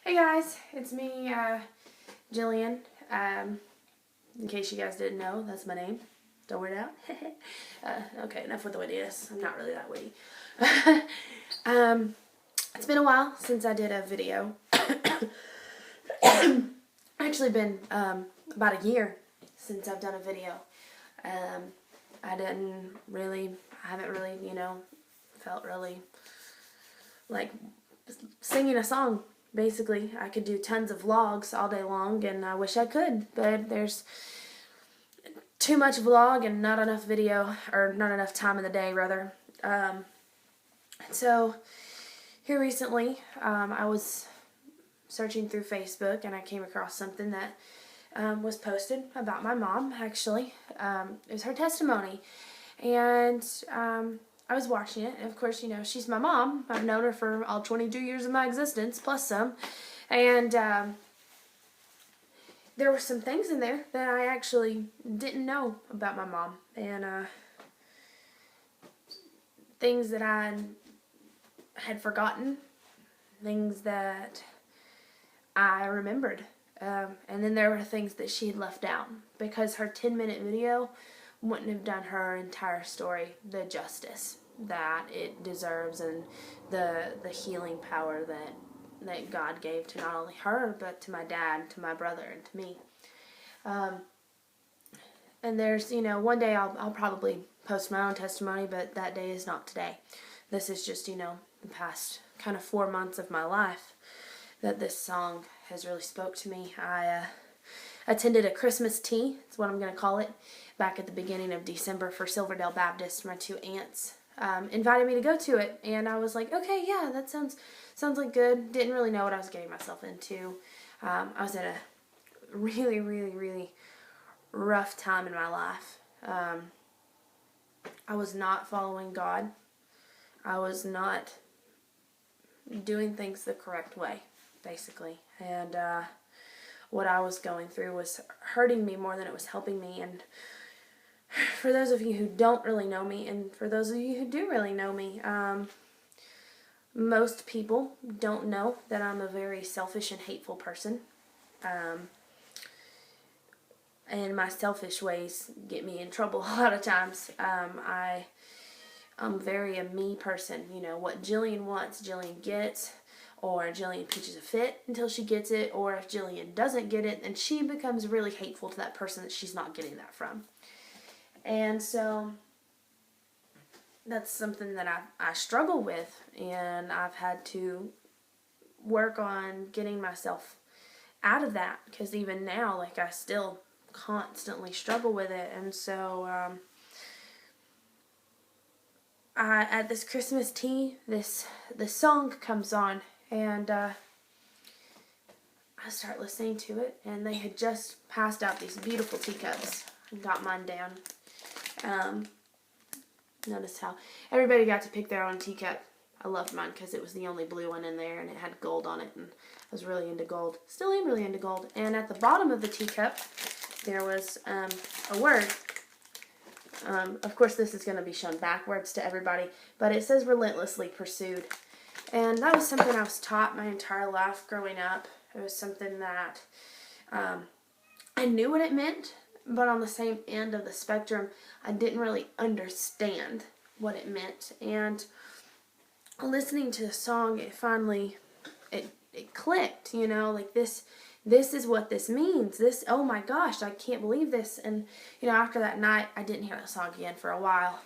Hey guys, it's me, Jillian. In case you guys didn't know, that's my name. Don't wear it out. Okay, enough with the wittiness. I'm not really that witty. It's been a while since I did a video. Actually been about a year since I've done a video. I haven't really, felt really like singing a song. Basically, I could do tons of vlogs all day long, and I wish I could, but there's too much vlog and not enough video, or not enough time in the day, rather. So, here recently, I was searching through Facebook, and I came across something that was posted about my mom, actually. It was her testimony, and I was watching it, and of course, she's my mom. I've known her for all 22 years of my existence, plus some. And there were some things in there that I actually didn't know about my mom. And things that I had forgotten, things that I remembered. And then there were things that she had left out, because her 10-minute video wouldn't have done her entire story the justice that it deserves, and the healing power that God gave to not only her, but to my dad, to my brother, and to me. And there's, one day I'll probably post my own testimony, but that day is not today. This is just, the past kind of 4 months of my life that this song has really spoke to me. I attended a Christmas tea, that's what I'm going to call it, back at the beginning of December for Silverdale Baptist. My two aunts invited me to go to it, and I was like, okay, yeah, that sounds like good. Didn't really know what I was getting myself into. I was at a really, really, really rough time in my life. I was not following God. I was not doing things the correct way, basically. And what I was going through was hurting me more than it was helping me. And for those of you who don't really know me, and for those of you who do really know me, most people don't know that I'm a very selfish and hateful person. And my selfish ways get me in trouble a lot of times. I'm very a me person. What Jillian wants, Jillian gets. Or Jillian pitches a fit until she gets it. Or if Jillian doesn't get it, then she becomes really hateful to that person that she's not getting that from. And so that's something that I struggle with, and I've had to work on getting myself out of that, because even now, I still constantly struggle with it. And so at this Christmas tea, this song comes on, and I start listening to it, and they had just passed out these beautiful teacups. I got mine down. Notice how everybody got to pick their own teacup. I loved mine because it was the only blue one in there, and it had gold on it, and I was really into gold. Still am really into gold. And at the bottom of the teacup, there was a word. Of course, this is going to be shown backwards to everybody, but it says relentlessly pursued. And that was something I was taught my entire life growing up. It was something that I knew what it meant, but on the same end of the spectrum, I didn't really understand what it meant. And listening to the song, it finally, it clicked, this is what this means. Oh my gosh, I can't believe this. And, after that night, I didn't hear that song again for a while.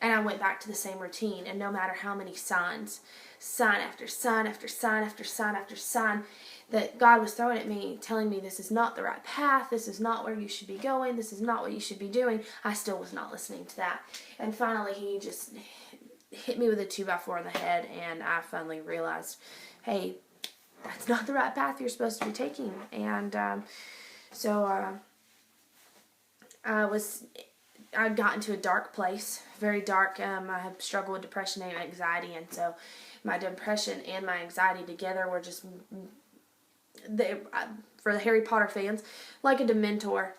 And I went back to the same routine, and no matter how many signs, sign after sign after sign after sign after sign, that God was throwing at me, telling me this is not the right path, this is not where you should be going, this is not what you should be doing, I still was not listening to that. And finally, he just hit me with a 2x4 in the head, and I finally realized, hey, that's not the right path you're supposed to be taking. And so I got into a dark place, very dark. I have struggled with depression and anxiety, and so my depression and my anxiety together were just, for the Harry Potter fans, like a Dementor,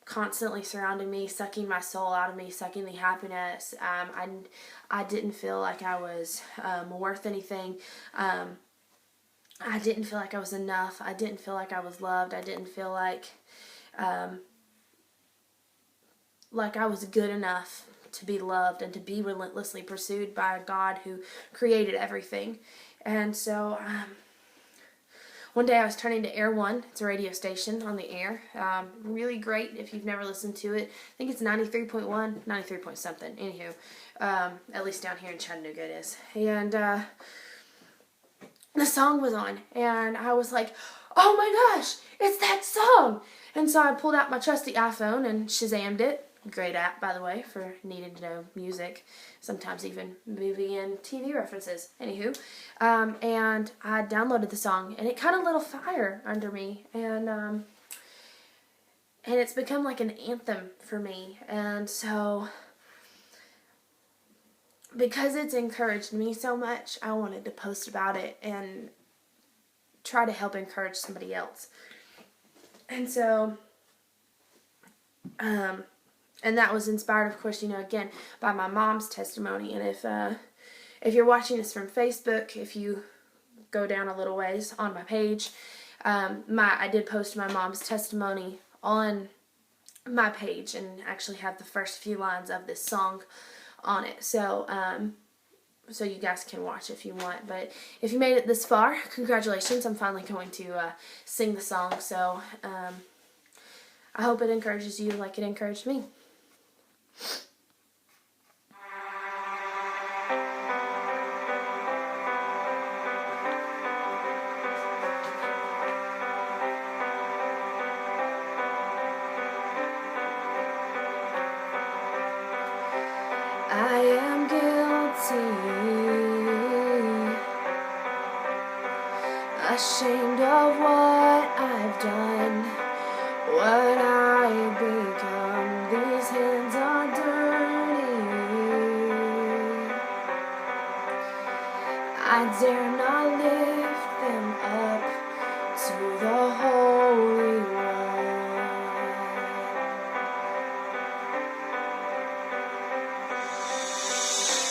constantly surrounding me, sucking my soul out of me, sucking the happiness. I didn't feel like I was worth anything. I didn't feel like I was enough. I didn't feel like I was loved. I didn't feel like I was good enough to be loved and to be relentlessly pursued by a God who created everything. And so one day I was turning to Air One. It's a radio station on the air. Really great if you've never listened to it. I think it's 93.1, 93 point something. Anywho, at least down here in Chattanooga it is. And the song was on, and I was like, oh my gosh, it's that song! And so I pulled out my trusty iPhone and Shazammed it. Great app, by the way, for needing to know music, sometimes even movie and TV references. Anywho, and I downloaded the song, and it kind of lit a fire under me, and it's become like an anthem for me. And so, because it's encouraged me so much, I wanted to post about it and try to help encourage somebody else. And so, and that was inspired, of course, again, by my mom's testimony. And if you're watching this from Facebook, if you go down a little ways on my page, I did post my mom's testimony on my page and actually have the first few lines of this song on it. So you guys can watch if you want. But if you made it this far, congratulations. I'm finally going to sing the song. So I hope it encourages you like it encouraged me. I am guilty, ashamed of what I've done, what I've become. These hands are dirty. I dare not lift them up to the Holy One.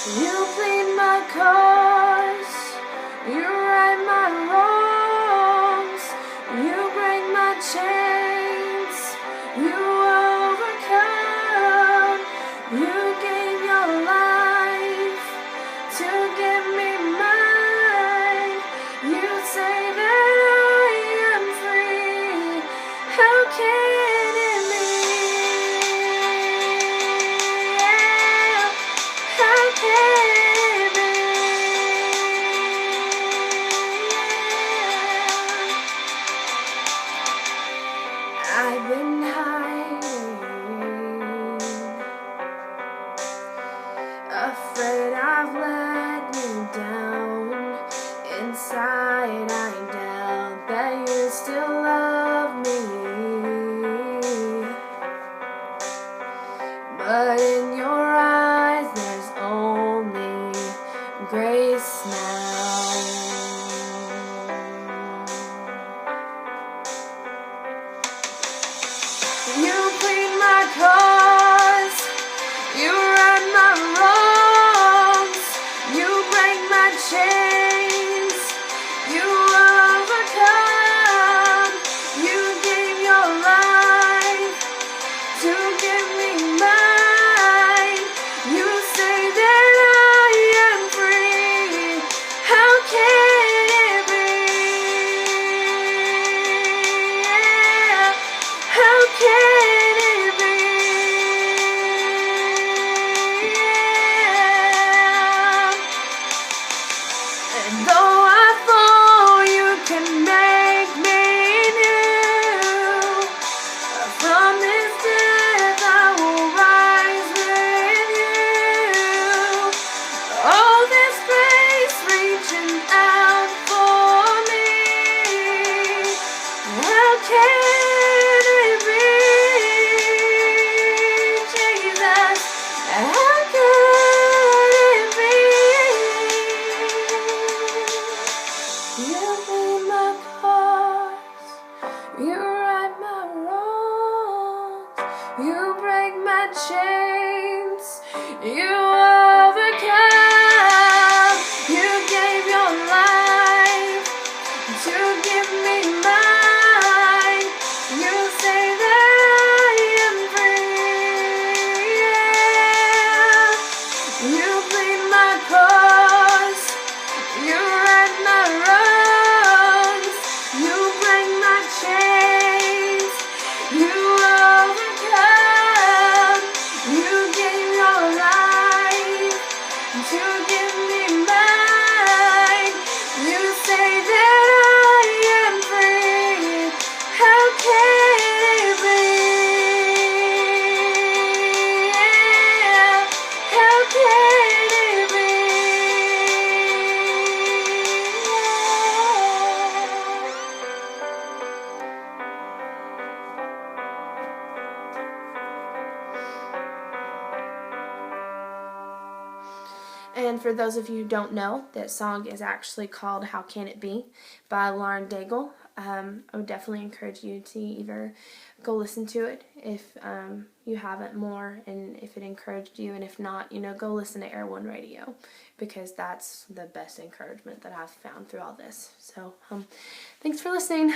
You plead my cause, you right my wrongs, you break my chains, you overcome, you gave your life to give me mine. You say that I am free, how can it be? How can it be? I've been hiding, afraid I've let you down. Inside I doubt that you still love me, but in your eyes there's only grace now. You plead my cause, you right my wrongs, you break my chains, you overcome, you gave your life to give me mine. You say that I am free, how can it be? How can it be? And though I fall, you can make me new. From this death I will rise with you. Oh, this grace reaching out for me. How can it be, Jesus? How can it be? You plead my cause, you right my wrongs, you break my chains, you overcome, you gave your life to give me mine. You say that I am free. Yeah. You plead my cause. You right my wrongs. You break my chains. You overcome. You gave your life to give me mine. You say that I am free. How can it be? How can it be? And for those of you who don't know, that song is actually called How Can It Be by Daigle. I would definitely encourage you to either go listen to it if you haven't more, and if it encouraged you, and if not, go listen to Air One Radio, because that's the best encouragement that I've found through all this. So thanks for listening.